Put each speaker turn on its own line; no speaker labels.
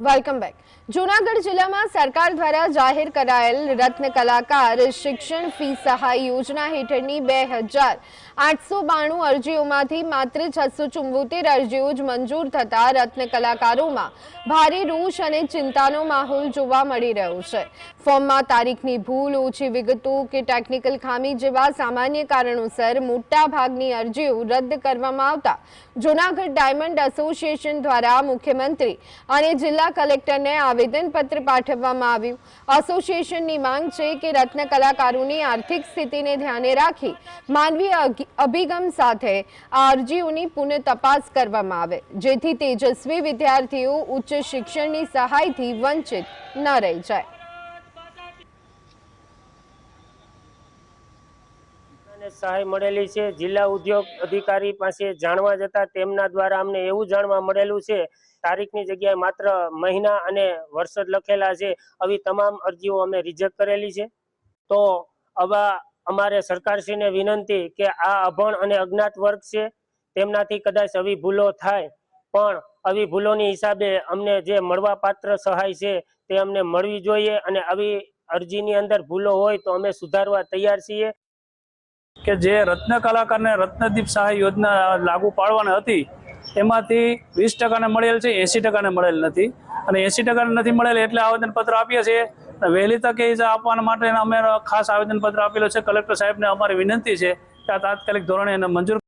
Welcome back. Junagadh જિલ્લામાં સરકાર દ્વારા જાહેર કરાયેલ રત્ન કલાકાર શિક્ષણ ફી સહાય યોજના હેઠળની 2892 અરજીઓમાંથી માત્ર 674 અરજીઓ જ મંજૂર થતા રત્ન કલાકારોમાં ભારે રોષ અને ચિંતાનો માહોલ જોવા મળી રહ્યો છે। ફોર્મમાં તારીખની ભૂલ, ઓછી વિગતો કે ટેકનિકલ ખામી જેવા સામાન્ય કારણોસર મોટા ભાગની અરજીઓ રદ કરવામાં આવતા જૂનાગઢ ડાયમંડ એસોસિએશન દ્વારા મુખ્યમંત્રી અને જિલ્લા કલેક્ટરને આવેદનપત્ર પાઠવવામાં આવ્યું। એસોસિએશનની માંગ છે કે રત્ન કલાકારોની આર્થિક સ્થિતિને ધ્યાને રાખી માનવીય અભિગમ સાથે આ અરજીઓની પુનઃ તપાસ કરવામાં આવે, જેથી તેજસ્વી વિદ્યાર્થીઓ ઉચ્ચ શિક્ષણની સહાયથી વંચિત ન રહી જાય।
સહાય મળેલી છે। જિલ્લા ઉદ્યોગ અધિકારી પાસે જાણવા જતા તેમના દ્વારા અમને એવું જાણવા મળેલું છે તારીખની જગ્યાએ માત્ર મહિના અને વર્ષ જ લખેલા છે। આવી તમામ અરજીઓ અમે રિજેક્ટ કરેલી છે। તો આવા અમારે સરકારશ્રીને વિનંતી કે આ અભણ અને અજ્ઞાત વર્ગ છે તેમનાથી કદાચ આવી ભૂલો થાય, પણ આવી ભૂલોની હિસાબે અમને જે મળવા પાત્ર સહાય છે તે અમને મળવી જોઈએ અને આવી અરજીની અંદર ભૂલો હોય તો અમે સુધારવા તૈયાર છીએ।
કે જે રત્ન કલાકારને રત્નદીપ સહાય યોજના લાગુ પાડવાની હતી એમાંથી 20% મળેલ છે, 80% મળેલ નથી અને 80% નથી મળેલ એટલે આવેદનપત્ર આપીએ છીએ। વહેલી તકે આપવા માટે અમે ખાસ આવેદનપત્ર આપેલું છે। કલેક્ટર સાહેબને અમારી વિનંતી છે કે આ તાત્કાલિક ધોરણે એને મંજૂર